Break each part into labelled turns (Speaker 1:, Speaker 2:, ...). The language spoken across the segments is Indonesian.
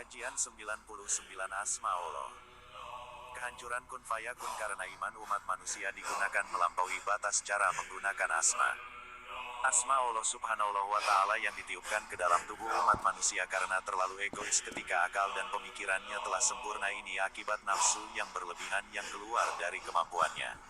Speaker 1: Kajian 99 Asma Allah. Kehancuran kun fayakun karena iman umat manusia digunakan melampaui batas cara menggunakan asma. Asma Allah subhanahu wa ta'ala yang ditiupkan ke dalam tubuh umat manusia karena terlalu egois ketika akal dan pemikirannya telah sempurna ini akibat nafsu yang berlebihan yang keluar dari kemampuannya.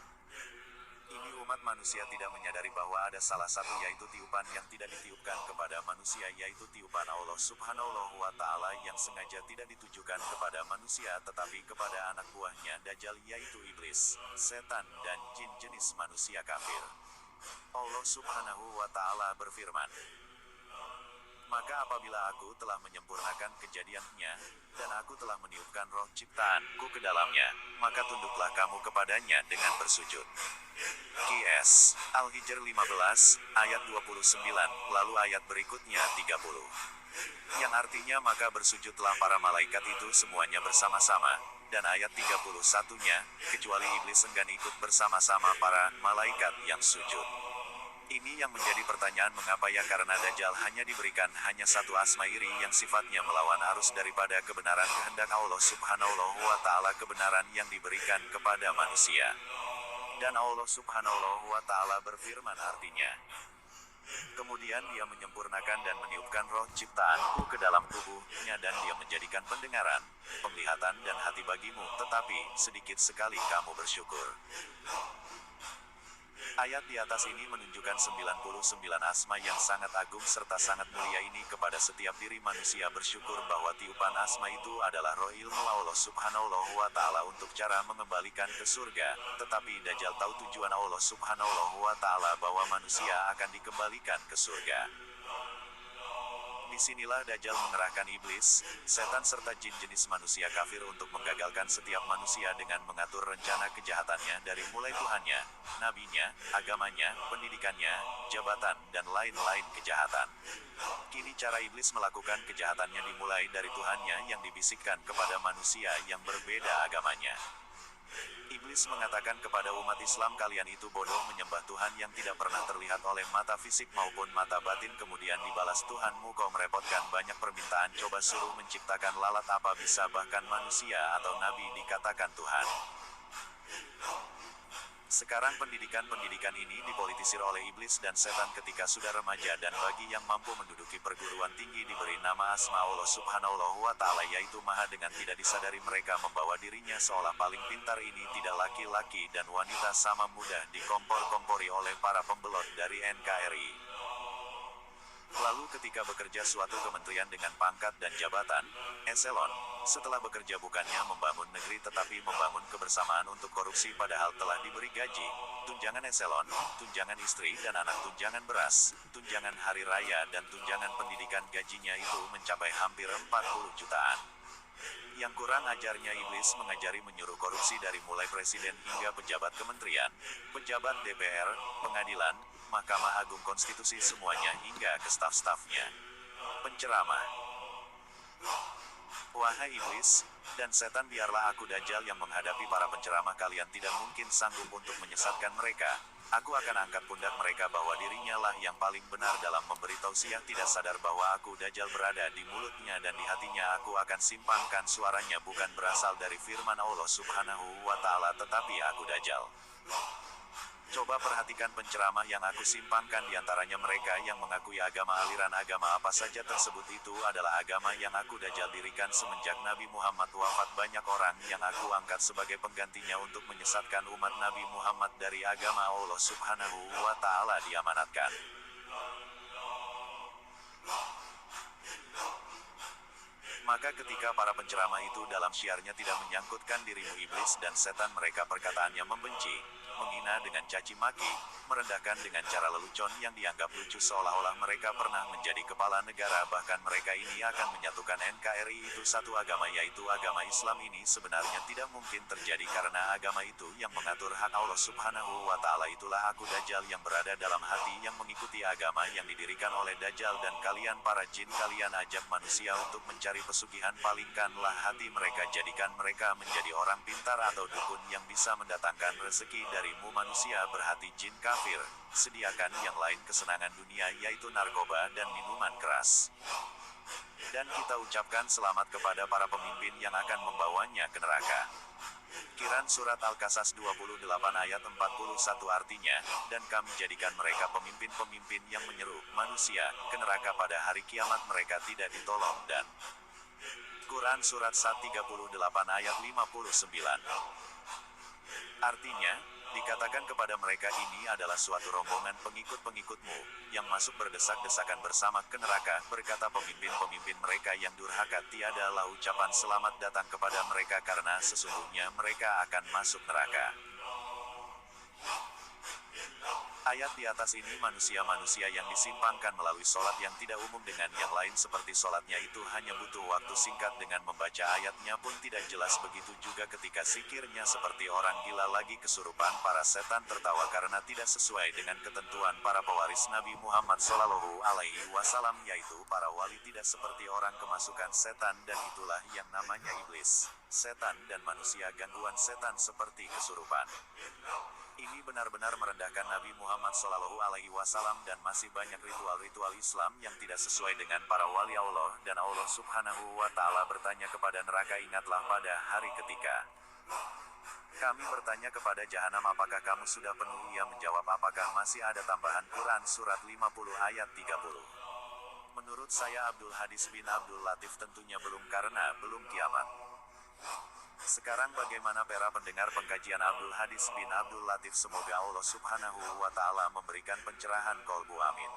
Speaker 1: Ini umat manusia tidak menyadari bahwa ada salah satu yaitu tiupan yang tidak ditiupkan kepada manusia yaitu tiupan Allah subhanahu wa ta'ala yang sengaja tidak ditujukan kepada manusia tetapi kepada anak buahnya Dajjal yaitu iblis, setan dan jin jenis manusia kafir. Allah subhanahu wa ta'ala berfirman, maka apabila aku telah menyempurnakan kejadiannya, dan aku telah meniupkan roh ciptaanku ke dalamnya, maka tunduklah kamu kepadanya dengan bersujud. QS Al-Hijr 15, ayat 29, lalu ayat berikutnya 30. Yang artinya maka bersujudlah para malaikat itu semuanya bersama-sama, dan ayat 31-nya, kecuali iblis enggan ikut bersama-sama para malaikat yang sujud. Ini yang menjadi pertanyaan mengapa ya karena Dajjal hanya diberikan hanya satu asma iri yang sifatnya melawan arus daripada kebenaran kehendak Allah subhanahu wa ta'ala kebenaran yang diberikan kepada manusia. Dan Allah subhanahu wa ta'ala berfirman artinya, kemudian dia menyempurnakan dan meniupkan roh ciptaanku ke dalam tubuhnya dan dia menjadikan pendengaran, penglihatan dan hati bagimu tetapi sedikit sekali kamu bersyukur. Ayat di atas ini menunjukkan 99 asma yang sangat agung serta sangat mulia ini kepada setiap diri manusia bersyukur bahwa tiupan asma itu adalah roh ilmu Allah subhanahu wa ta'ala untuk cara mengembalikan ke surga, tetapi Dajjal tahu tujuan Allah subhanahu wa ta'ala bahwa manusia akan dikembalikan ke surga. Disinilah Dajjal mengerahkan iblis, setan serta jin jenis manusia kafir untuk menggagalkan setiap manusia dengan mengatur rencana kejahatannya dari mulai Tuhannya, nabinya, agamanya, pendidikannya, jabatan, dan lain-lain kejahatan. Kini cara iblis melakukan kejahatannya dimulai dari Tuhannya yang dibisikkan kepada manusia yang berbeda agamanya. Iblis mengatakan kepada umat Islam kalian itu bodoh menyembah Tuhan yang tidak pernah terlihat oleh mata fisik maupun mata batin kemudian dibalas Tuhanmu kau merepotkan banyak permintaan coba suruh menciptakan lalat apa bisa bahkan manusia atau nabi dikatakan Tuhan. Sekarang pendidikan ini dipolitisir oleh iblis dan setan ketika sudah remaja dan bagi yang mampu menduduki perguruan tinggi diberi nama asma Allah subhanahu wa ta'ala yaitu maha dengan tidak disadari mereka membawa dirinya seolah paling pintar ini tidak laki-laki dan wanita sama mudah dikompor-kompori oleh para pembelot dari NKRI. Lalu ketika bekerja suatu kementerian dengan pangkat dan jabatan, eselon, setelah bekerja bukannya membangun negeri tetapi membangun kebersamaan untuk korupsi padahal telah diberi gaji, tunjangan eselon, tunjangan istri dan anak tunjangan beras, tunjangan hari raya dan tunjangan pendidikan gajinya itu mencapai hampir 40 jutaan. Yang kurang ajarnya iblis mengajari menyuruh korupsi dari mulai presiden hingga pejabat kementerian, pejabat DPR, pengadilan, Mahkamah Agung Konstitusi semuanya hingga ke staf-stafnya. Penceramah. Wahai iblis dan setan biarlah aku Dajjal yang menghadapi para penceramah kalian tidak mungkin sanggup untuk menyesatkan mereka. Aku akan angkat pundak mereka bahwa dirinya lah yang paling benar dalam memberi tausiah tidak sadar bahwa aku Dajjal berada di mulutnya dan di hatinya aku akan simpangkan suaranya bukan berasal dari firman Allah subhanahu wa ta'ala tetapi aku Dajjal. Coba perhatikan penceramah yang aku simpangkan diantaranya mereka yang mengakui agama aliran agama apa saja tersebut itu adalah agama yang aku Dajjal dirikan semenjak Nabi Muhammad wafat banyak orang yang aku angkat sebagai penggantinya untuk menyesatkan umat Nabi Muhammad dari agama Allah subhanahu wa ta'ala diamanatkan. Maka ketika para penceramah itu dalam syiarnya tidak menyangkutkan dirimu iblis dan setan mereka perkataannya membenci, menghina dengan caci maki, merendahkan dengan cara lelucon yang dianggap lucu seolah-olah mereka pernah menjadi kepala negara bahkan mereka ini akan menyatukan NKRI itu satu agama yaitu agama Islam ini sebenarnya tidak mungkin terjadi karena agama itu yang mengatur hak Allah subhanahu wa ta'ala itulah aku Dajjal yang berada dalam hati yang mengikuti agama yang didirikan oleh Dajjal dan kalian para jin kalian ajak manusia untuk mencari pesugihan palingkanlah hati mereka jadikan mereka menjadi orang pintar atau dukun yang bisa mendatangkan rezeki dari darimu manusia berhati jin kafir, sediakan yang lain kesenangan dunia yaitu narkoba dan minuman keras. Dan kita ucapkan selamat kepada para pemimpin yang akan membawanya ke neraka. Quran Surat Al-Qasas 28 ayat 41 artinya, dan kami jadikan mereka pemimpin-pemimpin yang menyeru manusia ke neraka pada hari kiamat mereka tidak ditolong dan Quran Surat 38 ayat 59. Artinya, dikatakan kepada mereka ini adalah suatu rombongan pengikut-pengikutmu, yang masuk berdesak-desakan bersama ke neraka, berkata pemimpin-pemimpin mereka yang durhaka, tiadalah ucapan selamat datang kepada mereka karena sesungguhnya mereka akan masuk neraka. Ayat di atas ini manusia-manusia yang disimpangkan melalui sholat yang tidak umum dengan yang lain seperti sholatnya itu hanya butuh waktu singkat dengan membaca ayatnya pun tidak jelas, begitu juga ketika zikirnya seperti orang gila lagi kesurupan. Para setan tertawa karena tidak sesuai dengan ketentuan para pewaris Nabi Muhammad Shallallahu Alaihi Wasallam, yaitu para wali tidak seperti orang kemasukan setan, dan itulah yang namanya iblis. Setan dan manusia gangguan setan seperti kesurupan. Ini benar-benar merendahkan Nabi Muhammad Shallallahu Alaihi Wasallam, dan masih banyak ritual-ritual Islam yang tidak sesuai dengan para wali Allah, dan Allah Subhanahu wa Ta'ala bertanya kepada neraka, ingatlah pada hari ketika kami bertanya kepada jahanam, apakah kamu sudah penuh? Ia menjawab, apakah masih ada tambahan? Quran Surat 50 ayat 30. Menurut saya Abdul Hadis bin Abdul Latif tentunya belum, karena belum kiamat. Sekarang bagaimana para pendengar pengkajian Abdul Hadis bin Abdul Latif? Semoga Allah Subhanahu wa Ta'ala memberikan pencerahan kolbu, amin.